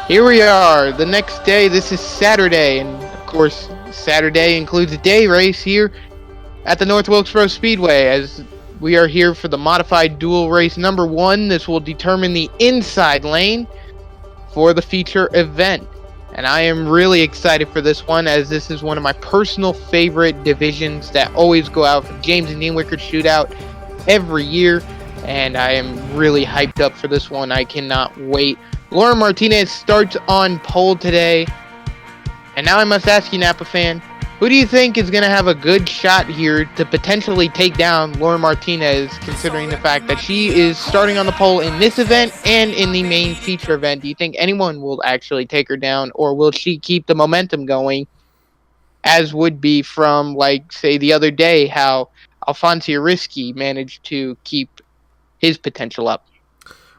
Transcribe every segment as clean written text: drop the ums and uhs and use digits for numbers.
Here we are, the next day. This is Saturday, and of course, Saturday includes a day race here at the North Wilkesboro Speedway, as we are here for the modified dual race number 1. This will determine the inside lane for the feature event, and I am really excited for this one, as this is one of my personal favorite divisions that always go out for James and Dean Wickard Shootout every year, and I am really hyped up for this one. I cannot wait. Lauren Martinez starts on pole today. And now I must ask you, Napa fan, who do you think is going to have a good shot here to potentially take down Lauren Martinez, considering the fact that she is starting on the pole in this event and in the main feature event? Do you think anyone will actually take her down, or will she keep the momentum going, as would be from, like, say, the other day, how Alfonso Risky managed to keep his potential up?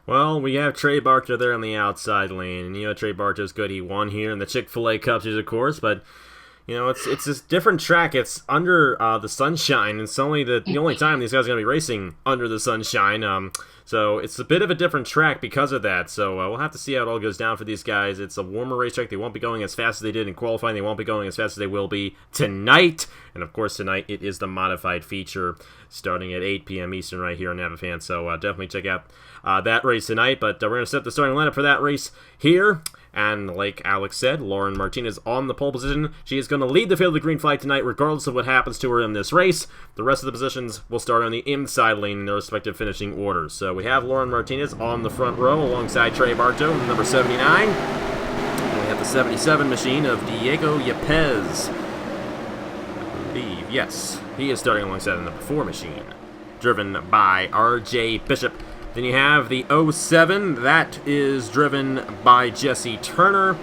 Well, we have Trey Bartow there on the outside lane, and you know Trey Bartow's good. He won here in the Chick-fil-A Cup, of course, but you know it's this different track. It's under the sunshine, and it's only the only time these guys are going to be racing under the sunshine. So it's a bit of a different track because of that. So we'll have to see how it all goes down for these guys. It's a warmer racetrack. They won't be going as fast as they did in qualifying. They won't be going as fast as they will be tonight. And of course, tonight it is the modified feature starting at 8 p.m. Eastern right here on NavaFan. So definitely check out that race tonight. But we're going to set the starting lineup for that race here. And like Alex said, Lauren Martinez on the pole position. She is going to lead the field of the green flag tonight, regardless of what happens to her in this race. The rest of the positions will start on the inside lane in their respective finishing orders. So we have Lauren Martinez on the front row alongside Trey Bartow, number 79. And we have the 77 machine of Diego Yepez. I believe, yes, he is starting alongside the number 4 machine, driven by R.J. Bishop. Then you have the 07, that is driven by Jesse Turner,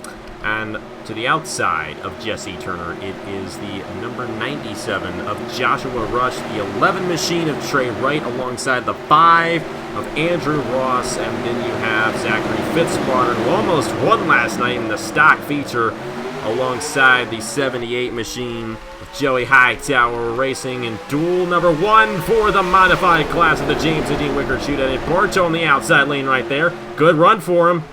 and to the outside of Jesse Turner, it is the number 97 of Joshua Rush, the 11 machine of Trey Wright, alongside the 5 of Andrew Ross, and then you have Zachary Fitzwater, who almost won last night in the stock feature, alongside the 78 machine Joey Hightower, racing in duel number 1 for the modified class of the James and Dean Wickard Shootout. And Bartow on the outside lane right there. Good run for him.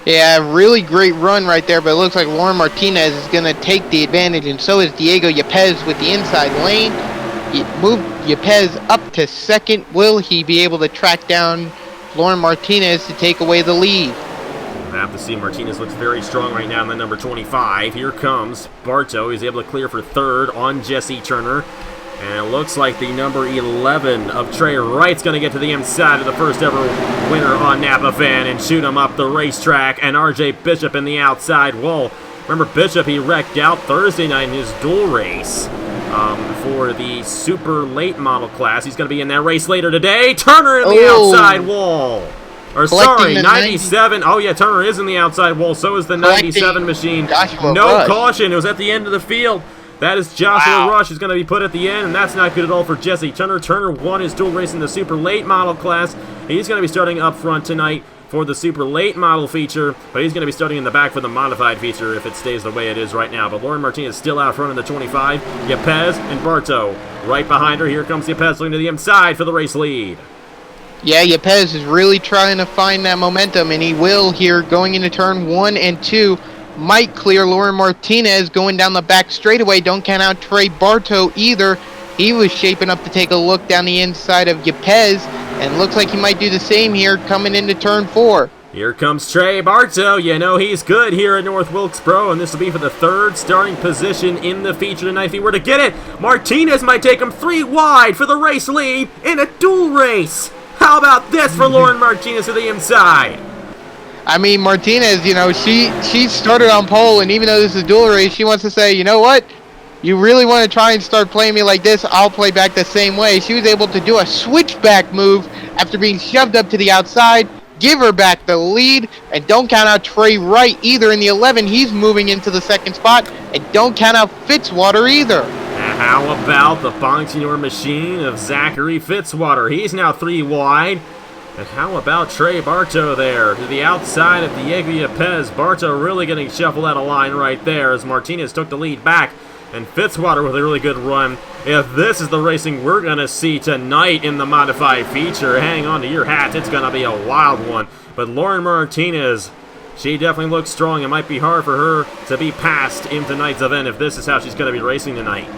Yeah, really great run right there, but it looks like Lauren Martinez is going to take the advantage, and so is Diego Yepez with the inside lane. He moved Yepez up to second. Will he be able to track down Lauren Martinez to take away the lead? We'll have to see. Martinez looks very strong right now in the number 25. Here comes Bartow. He's able to clear for third on Jesse Turner. And it looks like the number 11 of Trey Wright's going to get to the inside of the first ever winner on Napa Fan and shoot him up the racetrack. And R.J. Bishop in the outside wall. Remember, Bishop, he wrecked out Thursday night in his dual race for the super late model class. He's going to be in that race later today. Turner in the outside wall. Or sorry, 97. Oh, yeah, Turner is in the outside wall. So is the 97 machine. No caution. It was at the end of the field. That is Joshua Rush is going to be put at the end, and that's not good at all for Jesse Turner. Turner won his dual race in the super late model class. He's going to be starting up front tonight for the super late model feature, but he's going to be starting in the back for the modified feature if it stays the way it is right now. But Lauren Martinez still out front in the 25. Yepez and Bartow right behind her. Here comes Yepez looking to the inside for the race lead. Yeah, Yepes is really trying to find that momentum, and he will here going into turn 1 and 2. Might clear Lauren Martinez going down the back straightaway. Don't count out Trey Bartow either. He was shaping up to take a look down the inside of Yepes, and looks like he might do the same here coming into turn 4. Here comes Trey Bartow. You know he's good here at North Wilkesboro, and this will be for the third starting position in the feature tonight. If he were to get it, Martinez might take him 3 wide for the race lead in a dual race. How about this for Lauren Martinez to the inside? I mean, Martinez, you know, she started on pole, and even though this is a dual race, she wants to say, you know what? You really want to try and start playing me like this? I'll play back the same way. She was able to do a switchback move after being shoved up to the outside, give her back the lead, and don't count out Trey Wright either in the 11. He's moving into the second spot, and don't count out Fitzwater either. How about the Bonsignor machine of Zachary Fitzwater? He's now 3 wide. And how about Trey Bartow there to the outside of Diego Yepes? Bartow really getting shuffled out of line right there as Martinez took the lead back. And Fitzwater with a really good run. If this is the racing we're going to see tonight in the modified feature, hang on to your hats. It's going to be a wild one. But Lauren Martinez, she definitely looks strong. It might be hard for her to be passed in tonight's event if this is how she's going to be racing tonight.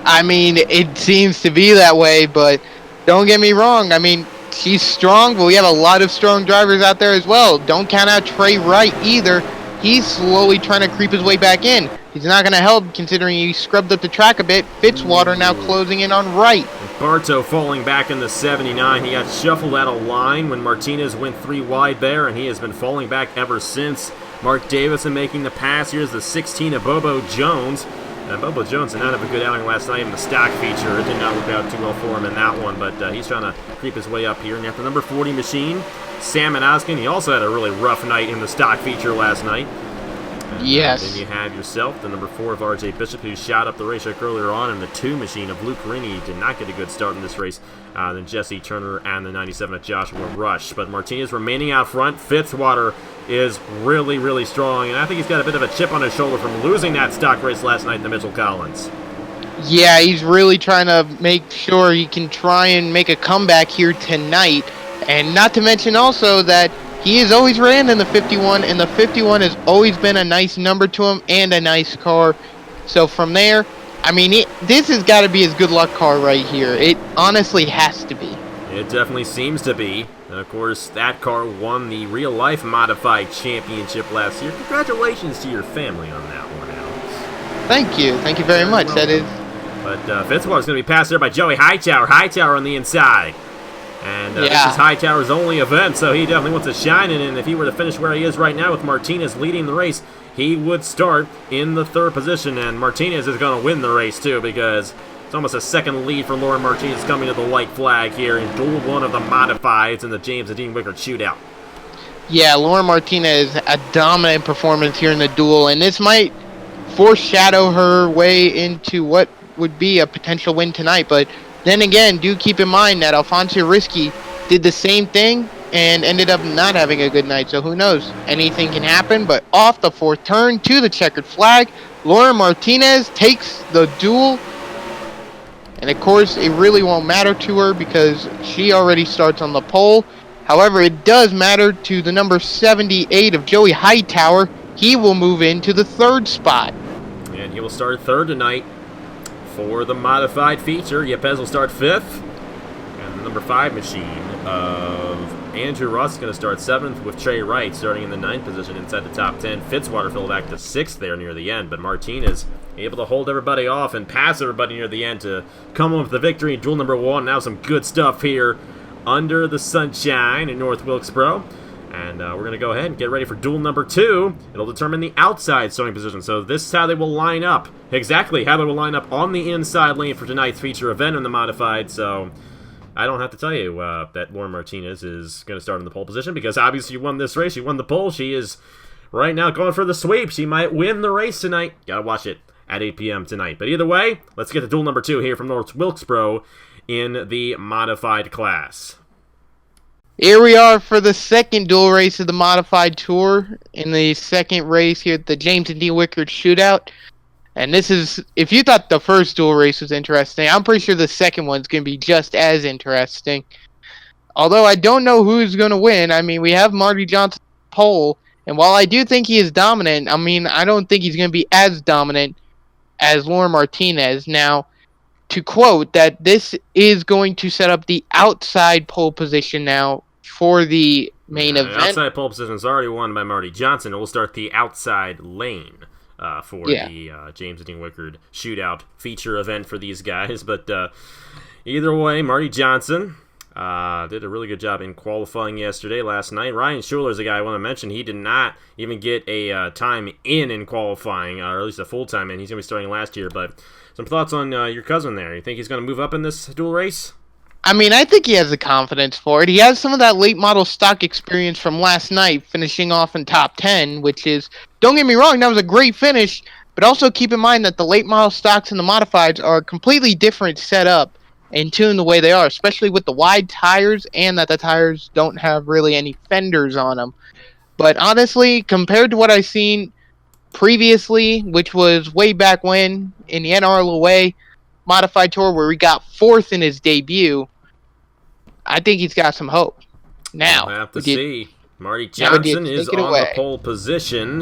I mean, it seems to be that way, but don't get me wrong. I mean, she's strong, but we have a lot of strong drivers out there as well. Don't count out Trey Wright either. He's slowly trying to creep his way back in. He's not going to help considering he scrubbed up the track a bit. Fitzwater now closing in on Wright. Bartow falling back in the 79. He got shuffled out of line when Martinez went 3 wide there, and he has been falling back ever since. Mark Davison making the pass. Here's the 16 of Bobo Jones. Bobo Jones did not have a good outing last night in the stock feature. It did not work out too well for him in that one, but he's trying to creep his way up here. And after number 40 machine, Sam Manoskin, he also had a really rough night in the stock feature last night. And, yes. Then you have yourself, the number 4 of RJ Bishop, who shot up the racetrack earlier on, and the 2 machine of Luke Rini did not get a good start in this race. Then Jesse Turner and the 97 of Joshua Rush. But Martinez remaining out front. Fitzwater is really, really strong, and I think he's got a bit of a chip on his shoulder from losing that stock race last night in the Mitchell Collins. Yeah, he's really trying to make sure he can try and make a comeback here tonight. And not to mention also that he has always ran in the 51, and the 51 has always been a nice number to him and a nice car. So from there, I mean, this has got to be his good luck car right here. It honestly has to be. It definitely seems to be. And of course, that car won the real-life modified championship last year. Congratulations to your family on that one, Alex. Thank you very much. That is. But Fitzwater's going to be passed there by Joey Hightower. Hightower on the inside. And this is Hightower's only event, so he definitely wants to shine in it. And if he were to finish where he is right now with Martinez leading the race, he would start in the 3rd position. And Martinez is going to win the race, too, because it's almost a second lead for Lauren Martinez coming to the white flag here in duel 1 of the modifieds in the James and Dean Wickard shootout. Yeah, Lauren Martinez, a dominant performance here in the duel, and this might foreshadow her way into what would be a potential win tonight. But then again, do keep in mind that Alfonso Risky did the same thing and ended up not having a good night. So who knows? Anything can happen. But off the 4th turn to the checkered flag, Lauren Martinez takes the duel. And of course, it really won't matter to her because she already starts on the pole. However, it does matter to the number 78 of Joey Hightower. He will move into the 3rd spot. And he will start 3rd tonight for the modified feature. Yepes will start 5th. And the number 5 machine of Andrew Ross is going to start 7th with Trey Wright starting in the 9th position inside the top 10. Fitzwater fell back to 6th there near the end, but Martinez able to hold everybody off and pass everybody near the end to come home with the victory in duel number 1. Now some good stuff here under the sunshine in North Wilkesboro. And we're going to go ahead and get ready for duel number 2. It'll determine the outside starting position. So this is how they will line up. Exactly how they will line up on the inside lane for tonight's feature event in the modified. So I don't have to tell you that Lauren Martinez is going to start in the pole position because obviously she won this race. She won the pole. She is right now going for the sweep. She might win the race tonight. Gotta watch it at 8 p.m. tonight. But either way, let's get to duel number 2 here from North Wilkesboro in the modified class. Here we are for the 2nd dual race of the modified tour in the 2nd race here at the James and D. Wickard shootout. And this is, if you thought the first dual race was interesting, I'm pretty sure the second one's going to be just as interesting. Although I don't know who's going to win. I mean, we have Marty Johnson pole, and while I do think he is dominant, I mean, I don't think he's going to be as dominant as Lauren Martinez. Now, to quote that this is going to set up the outside pole position now for the main event. The outside pole position is already won by Marty Johnson. It will start the outside lane for the James and Dean Wickard shootout feature event for these guys. But either way, Marty Johnson did a really good job in qualifying last night. Ryan Schuler is a guy I want to mention. He did not even get a time in qualifying, or at least a full time in. He's going to be starting last year. But some thoughts on your cousin there. You think he's going to move up in this dual race? I mean, I think he has the confidence for it. He has some of that late model stock experience from last night, finishing off in top 10, which is, don't get me wrong, that was a great finish, but also keep in mind that the late model stocks and the modifieds are a completely different setup and tuned the way they are, especially with the wide tires and that the tires don't have really any fenders on them. But honestly, compared to what I've seen previously, which was way back when in the NRLOA Modified Tour where he got 4th in his debut, I think he's got some hope. Now, we'll have to see. Marty Johnson is on the pole position.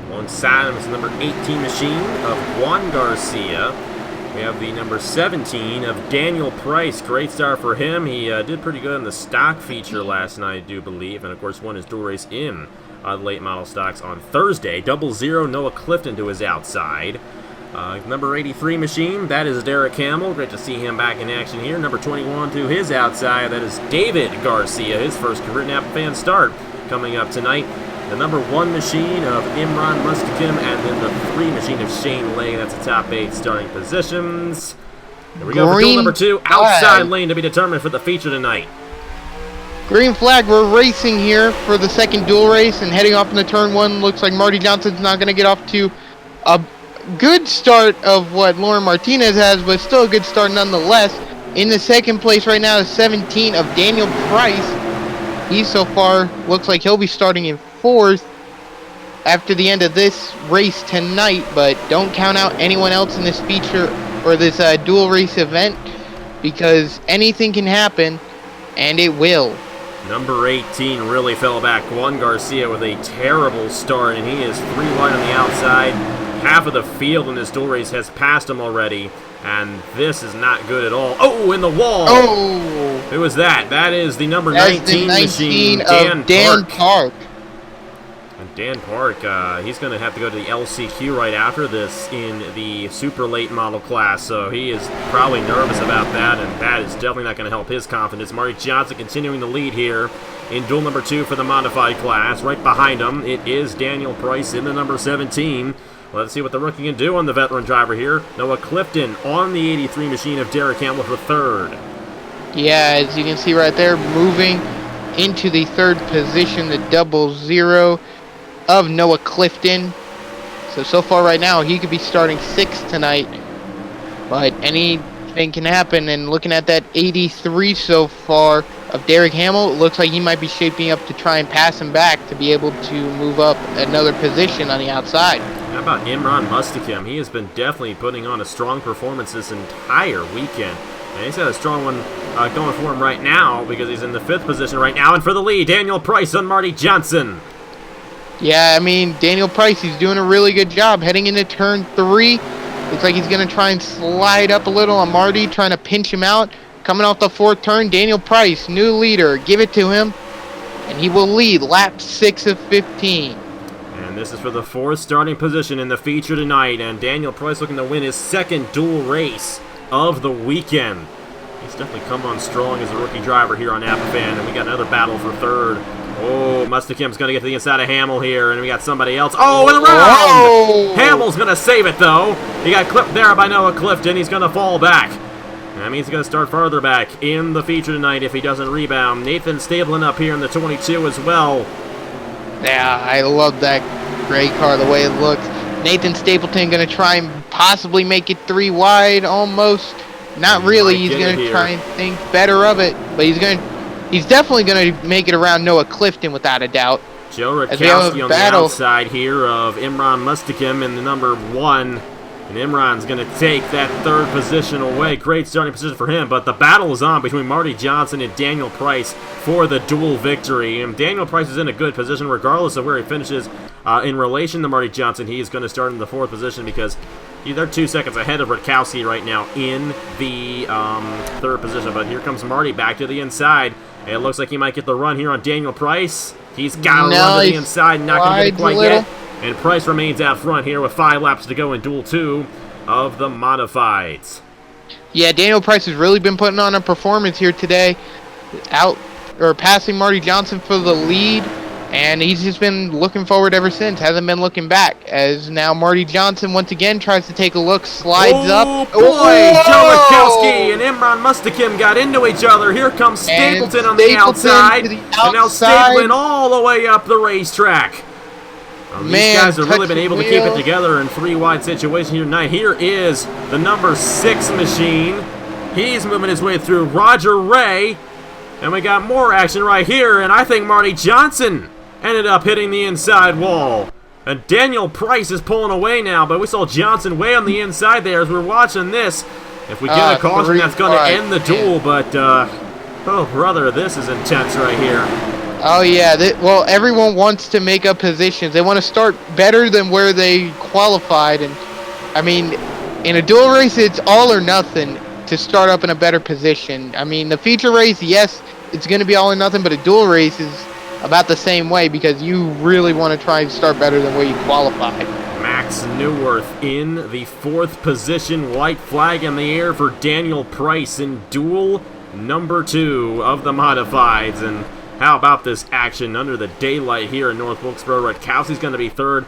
Alongside him is the number 18 machine of Juan Garcia. We have the number 17 of Daniel Price. Great start for him. He did pretty good in the stock feature last night, I do believe, and of course won his dual race in late model stocks on Thursday. 00 Noah Clifton to his outside. Number 83 machine, that is Derek Hamill. Great to see him back in action here. Number 21 to his outside, that is David Garcia. His first career Napa fan start coming up tonight. The number 1 machine of Imran Mustakim, and then the 3 machine of Shane Lay. That's the top 8 starting positions. Here we go for duel number 2. Outside lane to be determined for the feature tonight. Green flag, we're racing here for the second dual race, and heading off into turn 1. Looks like Marty Johnson's not going to get off to a good start of what Lauren Martinez has, but still a good start nonetheless. In the second place right now is 17 of Daniel Price. He so far looks like he'll be starting in 4th after the end of this race tonight, but don't count out anyone else in this feature or this dual race event, because anything can happen, and it will. Number 18 really fell back. Juan Garcia with a terrible start, and he is 3 wide on the outside. Half of the field in this dual race has passed him already, and this is not good at all. Oh, in the wall! Oh! Who is that? That is the number 19 machine, Dan Park. And Dan Park, he's going to have to go to the LCQ right after this in the super late model class, so he is probably nervous about that, and that is definitely not going to help his confidence. Marty Johnson continuing the lead here in duel number 2 for the modified class. Right behind him, it is Daniel Price in the number 17. Let's see what the rookie can do on the veteran driver here. Noah Clifton on the 83 machine of Derek Hamill for 3rd. Yeah, as you can see right there, moving into the 3rd position, the 00 of Noah Clifton. So far right now, he could be starting 6th tonight, but anything can happen. And looking at that 83 so far of Derek Hamill, it looks like he might be shaping up to try and pass him back to be able to move up another position on the outside. How about Imran Mustakim? He has been definitely putting on a strong performance this entire weekend. And he's got a strong one going for him right now because he's in the 5th position right now. And for the lead, Daniel Price on Marty Johnson. Yeah, I mean, Daniel Price, he's doing a really good job heading into turn 3. Looks like he's going to try and slide up a little on Marty, trying to pinch him out. Coming off the 4th turn, Daniel Price, new leader. Give it to him, and he will lead lap 6 of 15. And this is for the 4th starting position in the feature tonight, and Daniel Price looking to win his 2nd dual race of the weekend. He's definitely come on strong as a rookie driver here on APFAN, and we got another battle for 3rd. Oh, Mustakim's going to get to the inside of Hamill here, and we got somebody else. Oh, and around! Hamill's going to save it, though. He got clipped there by Noah Clifton. He's going to fall back. That means he's going to start farther back in the feature tonight if he doesn't rebound. Nathan Stabling up here in the 22 as well. Yeah, I love that gray car, the way it looks. Nathan Stapleton going to try and possibly make it 3 wide almost. Not really. He's going to try and think better of it, but he's definitely going to make it around Noah Clifton without a doubt. Joe Rakowski on the outside here of Imran Mustakim in the number 1. And Imran's going to take that third position away. Great starting position for him, but the battle is on between Marty Johnson and Daniel Price for the dual victory. And Daniel Price is in a good position regardless of where he finishes in relation to Marty Johnson. He is going to start in the fourth position because they're 2 seconds ahead of Rutkowski right now in the third position. But here comes Marty back to the inside. It looks like he might get the run here on Daniel Price. He's got to run to the inside, not going to get it quite yet. And Price remains out front here with 5 laps to go in Duel 2 of the Modifieds. Yeah, Daniel Price has really been putting on a performance here today. Passing Marty Johnson for the lead. And he's just been looking forward ever since. Hasn't been looking back. As now Marty Johnson once again tries to take a look. Slides up. Boy, Joe Rutkowski and Imran Mustakim got into each other. Here comes Stapleton on the outside. And now Stapleton all the way up the racetrack. These guys have really been able to keep it together in 3 wide situation here tonight. Here is the number 6 machine. He's moving his way through Roger Ray. And we got more action right here. And I think Marty Johnson ended up hitting the inside wall. And Daniel Price is pulling away now. But we saw Johnson way on the inside there as we're watching this. If we get a caution, that's going to end the duel. But, oh, brother, this is intense right here. Oh, yeah. Well, everyone wants to make up positions. They want to start better than where they qualified. And, I mean, in a dual race, it's all or nothing to start up in a better position. I mean, the feature race, yes, it's going to be all or nothing, but a dual race is about the same way because you really want to try and start better than where you qualified. Max Newworth in the 4th position. White flag in the air for Daniel Price in duel number 2 of the Modifieds. And how about this action under the daylight here in North Wilkesboro? Rutkowski's going to be 3rd,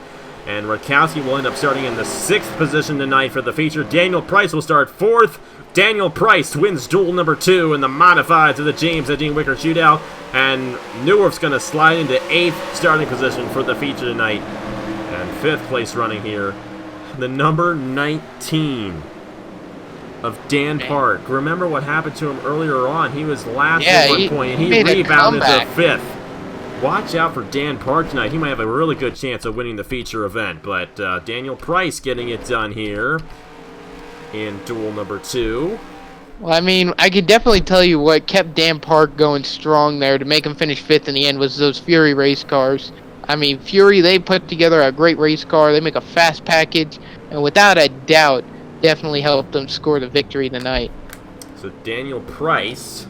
and Rutkowski will end up starting in the 6th position tonight for the feature. Daniel Price will start 4th. Daniel Price wins duel number 2 in the Modifieds of the James and Dean Wickard Shootout, and Newworth's going to slide into 8th starting position for the feature tonight. And 5th place running here, the number 19 of Dan Park. Remember what happened to him earlier on. He was last at one point, and he rebounded to 5th. Watch out for Dan Park tonight. He might have a really good chance of winning the feature event. But Daniel Price getting it done here in duel number 2. Well, I mean, I could definitely tell you what kept Dan Park going strong there to make him finish 5th in the end was those Fury race cars. I mean, Fury, they put together a great race car. They make a fast package. And without a doubt, definitely helped them score the victory tonight. So Daniel Price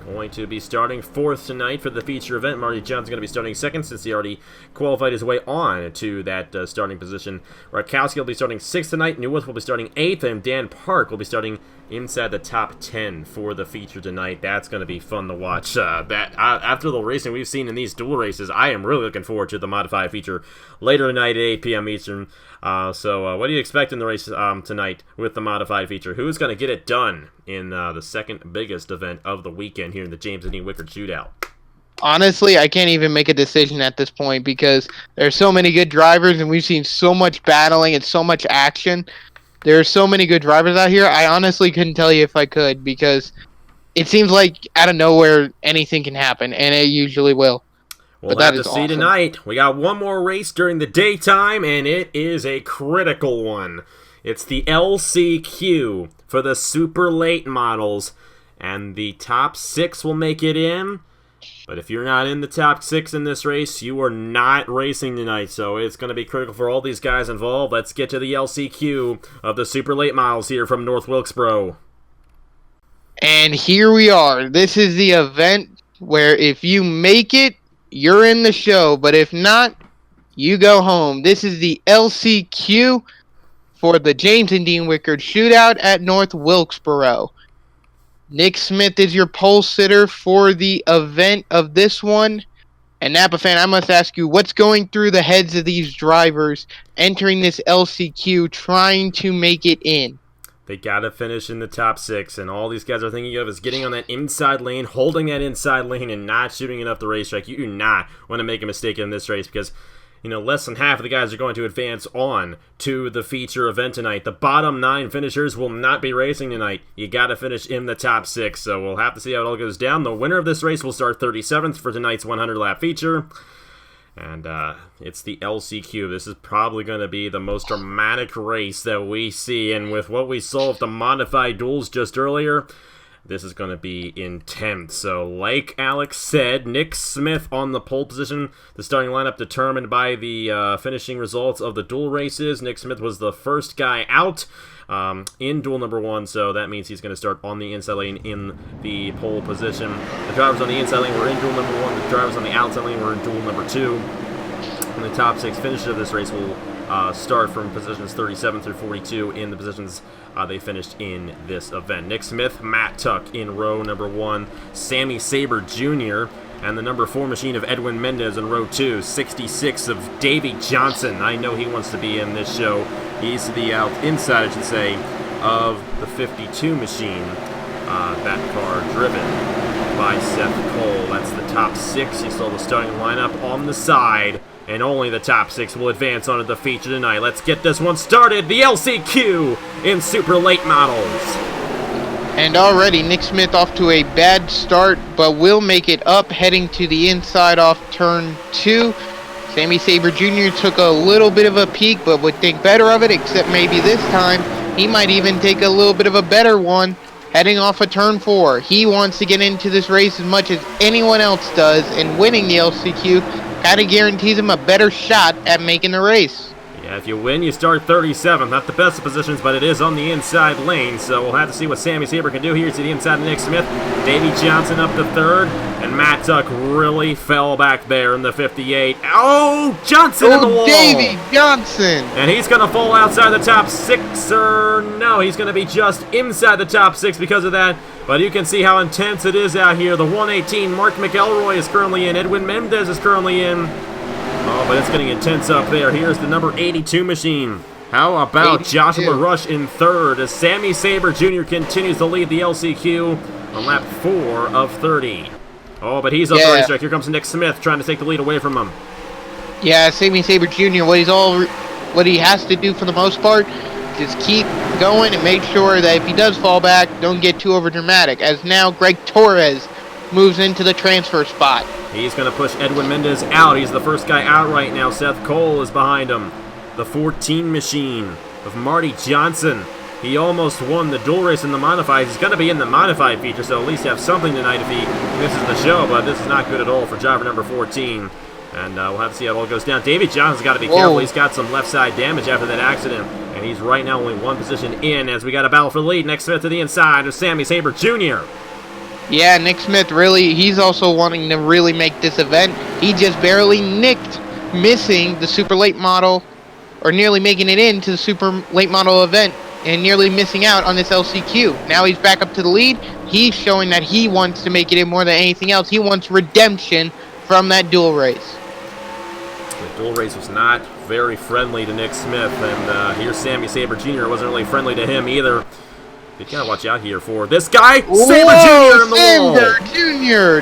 going to be starting 4th tonight for the feature event. Marty Johnson's going to be starting 2nd since he already qualified his way on to that starting position. Rutkowski will be starting 6th tonight. Newworth will be starting 8th, and Dan Park will be starting inside the top 10 for the feature tonight. That's going to be fun to watch. After the racing we've seen in these dual races, I am really looking forward to the modified feature later tonight at 8 p.m. Eastern. So what do you expect in the race tonight with the modified feature? Who's going to get it done in the second biggest event of the weekend here in the James and E. Wickard Shootout? Honestly, I can't even make a decision at this point because there's so many good drivers and we've seen so much battling and so much action. There are so many good drivers out here. I honestly couldn't tell you if I could because it seems like out of nowhere anything can happen, and it usually will. We'll have to see tonight. We got one more race during the daytime, and it is a critical one. It's the LCQ for the super late models, and the top 6 will make it in. But if you're not in the top 6 in this race, you are not racing tonight. So it's going to be critical for all these guys involved. Let's get to the LCQ of the super late models here from North Wilkesboro. And here we are. This is the event where if you make it, you're in the show. But if not, you go home. This is the LCQ for the James and Dean Wickard Shootout at North Wilkesboro. Nick Smith is your pole sitter for the event of this one. And Napa fan, I must ask you, what's going through the heads of these drivers entering this LCQ trying to make it in? They got to finish in the top 6, and all these guys are thinking of is getting on that inside lane, holding that inside lane, and not shooting enough the racetrack. You do not want to make a mistake in this race because, you know, less than half of the guys are going to advance on to the feature event tonight. The bottom 9 finishers will not be racing tonight. You got to finish in the top 6, so we'll have to see how it all goes down. The winner of this race will start 37th for tonight's 100-lap feature. And it's the LCQ. This is probably going to be the most dramatic race that we see. And with what we saw with the modified duels just earlier, this is going to be intense. So, like Alex said, Nick Smith on the pole position. The starting lineup determined by the finishing results of the duel races. Nick Smith was the first guy out in duel number 1, so that means he's going to start on the inside lane in the pole position. The drivers on the inside lane were in duel number 1. The drivers on the outside lane were in duel number 2. And the top 6 finishers of this race will start from positions 37 through 42 in the positions they finished in this event. Nick Smith, Matt Tuck in row number 1, Sammy Saber Jr., and the number 4 machine of Edwin Mendez in row 2, 66 of Davey Johnson. I know he wants to be in this show. He's the inside, I should say, of the 52 machine. That car driven by Seth Cole. That's the top 6. You saw the starting lineup on the side. And only the top 6 will advance onto the feature tonight. Let's get this one started. The LCQ in super late models. And already Nick Smith off to a bad start, but will make it up heading to the inside off turn 2. Sammy Saber Jr. took a little bit of a peek, but would think better of it, except maybe this time he might even take a little bit of a better one heading off of turn 4. He wants to get into this race as much as anyone else does, and winning the LCQ kind of guarantees him a better shot at making the race. Yeah, if you win, you start 37th. Not the best of positions, but it is on the inside lane, so we'll have to see what Sammy Saber can do here to the inside of Nick Smith. Davey Johnson up to 3rd, and Matt Tuck really fell back there in the 58. Oh, Johnson in the wall! Davey Johnson! And he's going to fall outside the top 6, or no, he's going to be just inside the top 6 because of that. But you can see how intense it is out here. The 118, Mark McElroy is currently in. Edwin Mendez is currently in. Oh, but it's getting intense up there. Here's the number 82 machine. How about 82. Joshua Rush in 3rd as Sammy Saber Jr. continues to lead the LCQ on lap 4 of 30. Oh, but he's up the racetrack. Here comes Nick Smith trying to take the lead away from him. Yeah, Sammy Saber Jr., what he has to do for the most part, just keep going and make sure that if he does fall back, don't get too overdramatic. As now Greg Torres moves into the transfer spot. He's going to push Edwin Mendez out. He's the first guy out right now. Seth Cole is behind him. The 14 machine of Marty Johnson. He almost won the dual race in the modified. He's going to be in the modified feature, so at least have something tonight if he misses the show, but this is not good at all for driver number 14. And we'll have to see how it all goes down. Davey Johnson's got to be careful. He's got some left side damage after that accident. And he's right now only 1 position in as we got a battle for the lead. Nick Smith to the inside of Sammy Saber Jr. Yeah, Nick Smith he's also wanting to really make this event. He just barely nicked missing the super late model, or nearly making it into the super late model event, and nearly missing out on this LCQ. Now he's back up to the lead. He's showing that he wants to make it in more than anything else. He wants redemption from that dual race. The dual race was not very friendly to Nick Smith, and here's Sammy Saber Jr. wasn't really friendly to him either. You gotta watch out here for this guy, Saber Jr. in the wall. Saber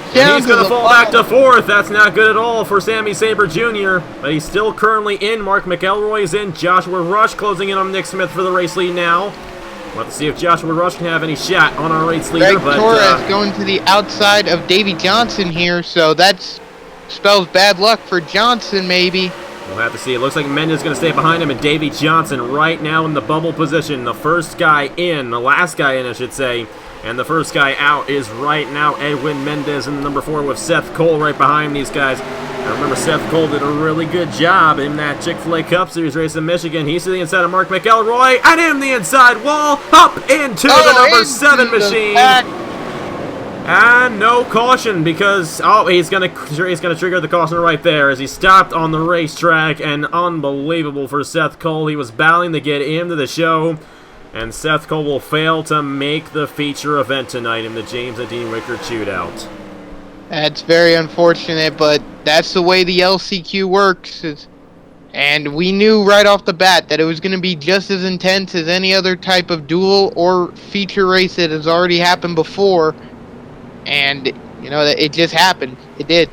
Jr. down He's gonna fall back to 4th. That's not good at all for Sammy Saber Jr. But he's still currently in. Mark McElroy is in. Joshua Rush closing in on Nick Smith for the race lead now. We'll have to see if Joshua Rush can have any shot on our race leader. Greg Torres going to the outside of Davey Johnson here, so that spells bad luck for Johnson maybe. We'll have to see. It looks like Mendez is going to stay behind him, and Davey Johnson right now in the bubble position. The first guy in, the last guy in, I should say, and the first guy out is right now Edwin Mendez in the number 4 with Seth Cole right behind these guys. I remember Seth Cole did a really good job in that Chick-fil-A Cup Series race in Michigan. He's to the inside of Mark McElroy, and in the inside wall, up into the number 7 machine. And no caution because, he's gonna trigger the caution right there as he stopped on the racetrack. And unbelievable for Seth Cole. He was battling to get into the show, and Seth Cole will fail to make the feature event tonight in the James and Dean Wickard Shootout. That's very unfortunate, but that's the way the LCQ works. And we knew right off the bat that it was going to be just as intense as any other type of duel or feature race that has already happened before. And, it just happened. It did.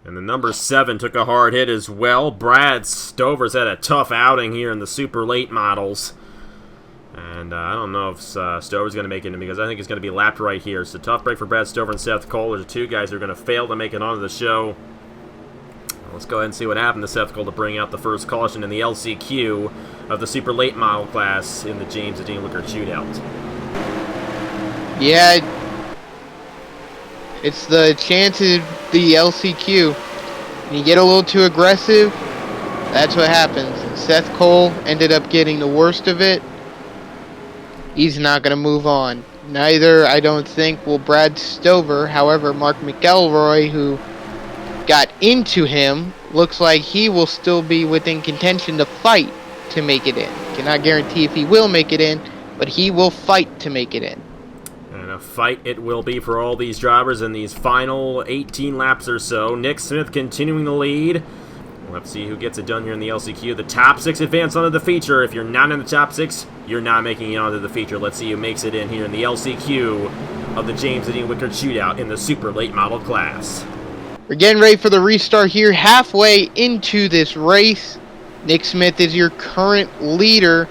And the number 7 took a hard hit as well. Brad Stover's had a tough outing here in the super late models. And I don't know if Stover's going to make it in because I think he's going to be lapped right here. So tough break for Brad Stover and Seth Cole. There's 2 guys who are going to fail to make it onto the show. Let's go ahead and see what happened to Seth Cole to bring out the first caution in the LCQ of the super late model class in the James Dean Wickard Shootout. Yeah, it's the chance of the LCQ. When you get a little too aggressive, that's what happens. Seth Cole ended up getting the worst of it. He's not going to move on. Neither, I don't think, will Brad Stover. However, Mark McElroy, who got into him, looks like he will still be within contention to fight to make it in. Cannot guarantee if he will make it in, but he will fight to make it in. And a fight it will be for all these drivers in these final 18 laps or so. Nick Smith continuing the lead. We'll have to see who gets it done here in the LCQ. The top 6 advance onto the feature. If you're not in the top 6, you're not making it onto the feature. Let's see who makes it in here in the LCQ of the James Dean Wickard Shootout in the super late model class. We're getting ready for the restart here, halfway into this race. Nick Smith is your current leader,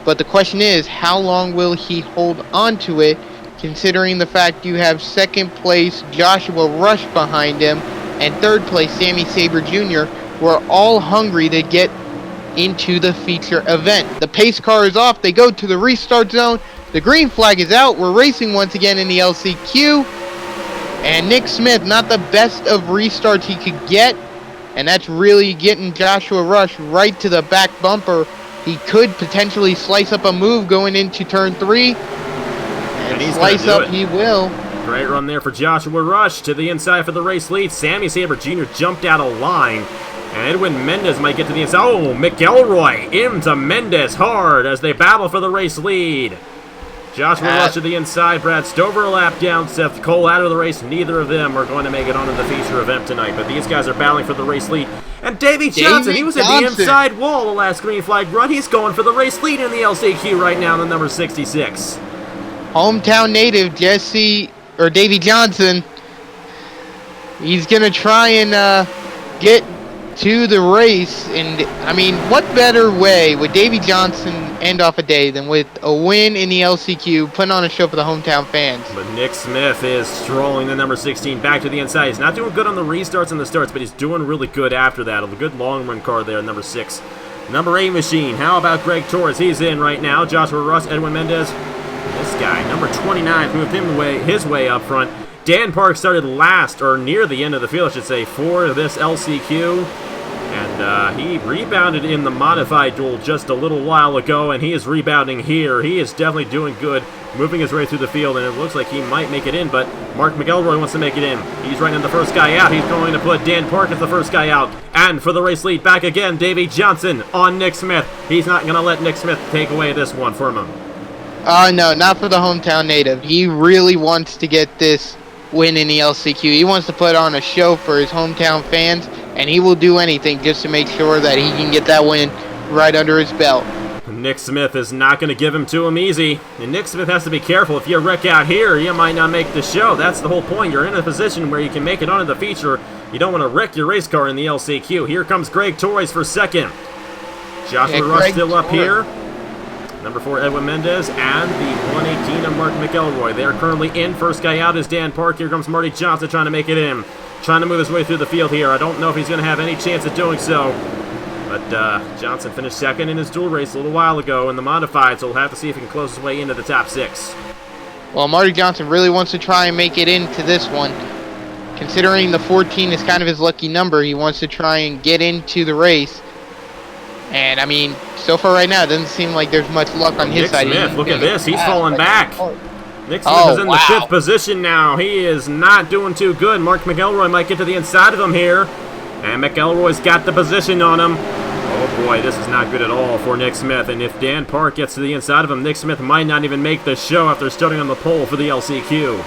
but the question is, how long will he hold on to it, considering the fact you have second place Joshua Rush behind him and third place Sammy Saber Jr., we're all hungry to get into the feature event. The pace car is off. They go to the restart zone. The green flag is out. We're racing once again in the LCQ. And Nick Smith, not the best of restarts he could get. And that's really getting Joshua Rush right to the back bumper. He could potentially slice up a move going into turn 3. And slice up he will. Great run there for Joshua Rush to the inside for the race lead. Sammy Saber Jr. jumped out of line. And Edwin Mendez might get to the inside. Oh, McElroy into Mendez hard as they battle for the race lead. Joshua Rush to the inside. Brad Stover a lap down. Seth Cole out of the race. Neither of them are going to make it onto the feature event tonight. But these guys are battling for the race lead. And Davey Johnson, he was at the inside wall the last green flag run. He's going for the race lead in the LCQ right now, the number 66. Hometown native Davey Johnson. He's going to try and get to the race, and I mean, what better way would Davey Johnson end off a day than with a win in the LCQ, putting on a show for the hometown fans? But Nick Smith is strolling the number 16 back to the inside. He's not doing good on the restarts and the starts, but he's doing really good after that. A good long run car there, number 6. Number 8 machine. How about Greg Torres? He's in right now. Joshua Russ, Edwin Mendez. This guy, number 29, moved his way up front. Dan Park started last, or near the end of the field, I should say, for this LCQ. And he rebounded in the modified duel just a little while ago, and he is rebounding here. He is definitely doing good, moving his way through the field, and it looks like he might make it in, but Mark McElroy wants to make it in. He's right in the first guy out. He's going to put Dan Park as the first guy out. And for the race lead, back again, Davey Johnson on Nick Smith. He's not going to let Nick Smith take away this one from him. No, not for the hometown native. He really wants to get this win in the LCQ. He wants to put on a show for his hometown fans, and he will do anything just to make sure that he can get that win right under his belt. Nick Smith is not going to give him to him easy, and Nick Smith has to be careful. If you wreck out here, you might not make the show. That's the whole point. You're in a position where you can make it onto the feature. You don't want to wreck your race car in the LCQ. Here comes Greg Torres for second. Joshua Rush still up here. Number 4, Edwin Mendez, and the 118 of Mark McElroy. They are currently in. First guy out is Dan Park. Here comes Marty Johnson trying to make it in. Trying to move his way through the field here. I don't know if he's going to have any chance of doing so. But Johnson finished second in his dual race a little while ago in the modified, so we'll have to see if he can close his way into the top 6. Well, Marty Johnson really wants to try and make it into this one. Considering the 14 is kind of his lucky number, he wants to try and get into the race. And, I mean, so far right now, it doesn't seem like there's much luck on his side. Nick Smith, look at this. He's falling back. Nick Smith is in the 5th position now. He is not doing too good. Mark McElroy might get to the inside of him here. And McElroy's got the position on him. Oh, boy, this is not good at all for Nick Smith. And if Dan Park gets to the inside of him, Nick Smith might not even make the show after starting on the pole for the LCQ.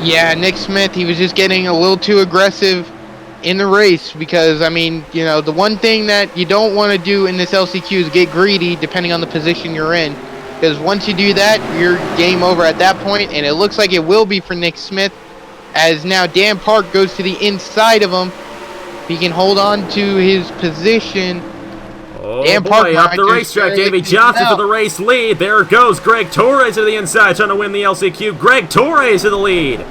Yeah, Nick Smith, he was just getting a little too aggressive in the race because, I mean, you know, the one thing that you don't want to do in this LCQ is get greedy depending on the position you're in. Because once you do that, you're game over at that point, and it looks like it will be for Nick Smith as now Dan Park goes to the inside of him. He can hold on to his position. Oh, Dan Park up the racetrack. Davey Johnson for the race lead. There goes Greg Torres to the inside trying to win the LCQ. Greg Torres to the lead.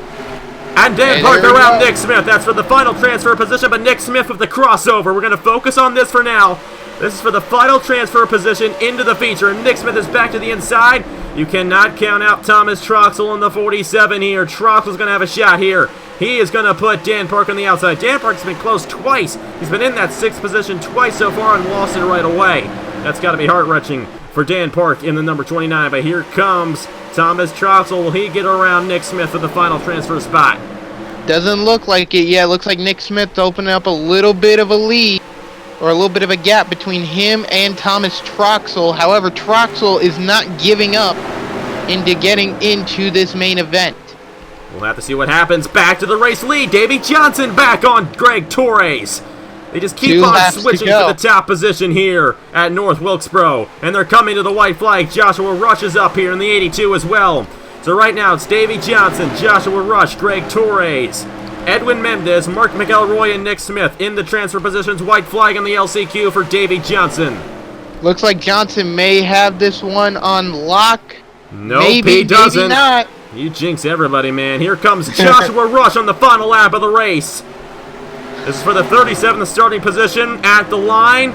And Dan Hey, Parker there we around go. Nick Smith. That's for the final transfer position, but Nick Smith with the crossover. We're going to focus on this for now. This is for the final transfer position into the feature. And Nick Smith is back to the inside. You cannot count out Thomas Troxel in the 47 here. Troxel's going to have a shot here. He is going to put Dan Park on the outside. Dan Park's been close twice. He's been in that 6th position twice so far and lost it right away. That's got to be heart-wrenching for Dan Park in the number 29. But here comes Thomas Troxel. Will he get around Nick Smith for the final transfer spot? Doesn't look like it yet. Looks like Nick Smith's opening up a little bit of a lead, or a little bit of a gap between him and Thomas Troxel. However, Troxel is not giving up into getting into this main event. We'll have to see what happens. Back to the race lead. Davey Johnson back on Greg Torres. They just keep 2 on laps to switching go. for the top position here at North Wilkesboro. And they're coming to the white flag. Joshua Rush is up here in the 82 as well. So right now it's Davey Johnson, Joshua Rush, Greg Torres, Edwin Mendez, Mark McElroy, and Nick Smith in the transfer positions. White flag on the LCQ for Davey Johnson. Looks like Johnson may have this one on lock. Nope, maybe, he doesn't. Maybe not. You jinx everybody, man. Here comes Joshua Rush on the final lap of the race. This is for the 37th starting position at the line.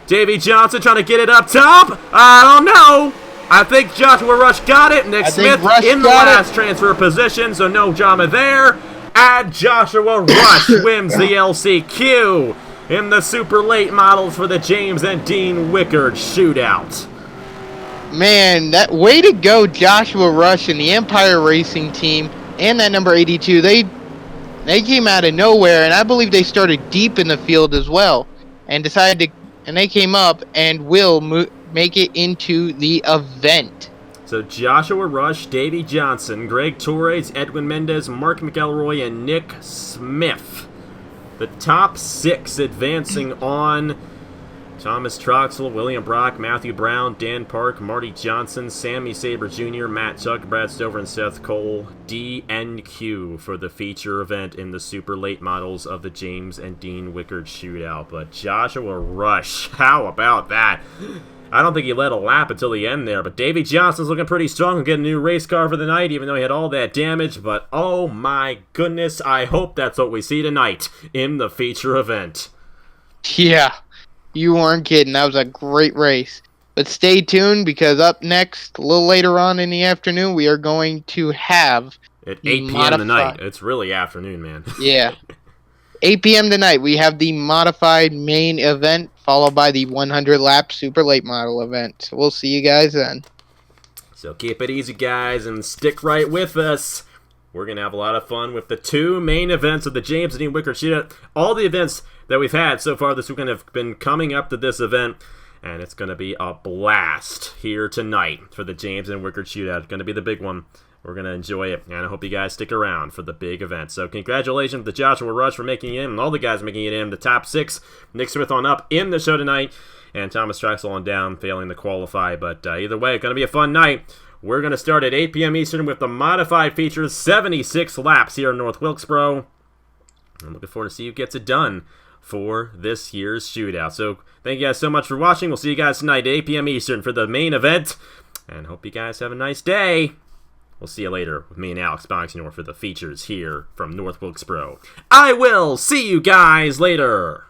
Davey Johnson trying to get it up top. I don't know. I think Joshua Rush got it. Nick Smith in the last transfer position, so no drama there. And Joshua Rush wins the LCQ in the super late models for the James and Dean Wickard Shootout. Man, that way to go, Joshua Rush and the Empire Racing team and that number 82. They came out of nowhere, and I believe they started deep in the field as well, and they came up and will make it into the event. So Joshua Rush, Davey Johnson, Greg Torres, Edwin Mendez, Mark McElroy, and Nick Smith. The top 6 advancing on: Thomas Troxel, William Brock, Matthew Brown, Dan Park, Marty Johnson, Sammy Saber Jr., Matt Chuck, Brad Stover, and Seth Cole. DNQ for the feature event in the super late models of the James and Dean Wickard Shootout. But Joshua Rush, how about that? I don't think he led a lap until the end there, but Davey Johnson's looking pretty strong. He'll get a new race car for the night, even though he had all that damage. But oh my goodness, I hope that's what we see tonight in the feature event. Yeah, you weren't kidding. That was a great race. But stay tuned, because up next, a little later on in the afternoon, we are going to have... At 8 p.m. tonight. It's really afternoon, man. Yeah. 8 p.m. tonight, we have the modified main event, followed by the 100-lap super late model event. So we'll see you guys then. So keep it easy, guys, and stick right with us. We're going to have a lot of fun with the 2 main events of the James and Dean Wickard Shootout. All the events that we've had so far this weekend have been coming up to this event, and it's going to be a blast here tonight for the James and Wickard Shootout. It's going to be the big one. We're going to enjoy it, and I hope you guys stick around for the big event. So congratulations to Joshua Rush for making it in, and all the guys making it in. The top 6, Nick Smith on up in the show tonight, and Thomas Troxel on down, failing to qualify. But either way, it's going to be a fun night. We're going to start at 8 p.m. Eastern with the modified features, 76 laps here in North Wilkesboro. I'm looking forward to see who gets it done for this year's shootout. So thank you guys so much for watching. We'll see you guys tonight at 8 p.m. Eastern for the main event, and hope you guys have a nice day. We'll see you later with me and Alex Bonsignor for the features here from North Wilkesboro. I will see you guys later.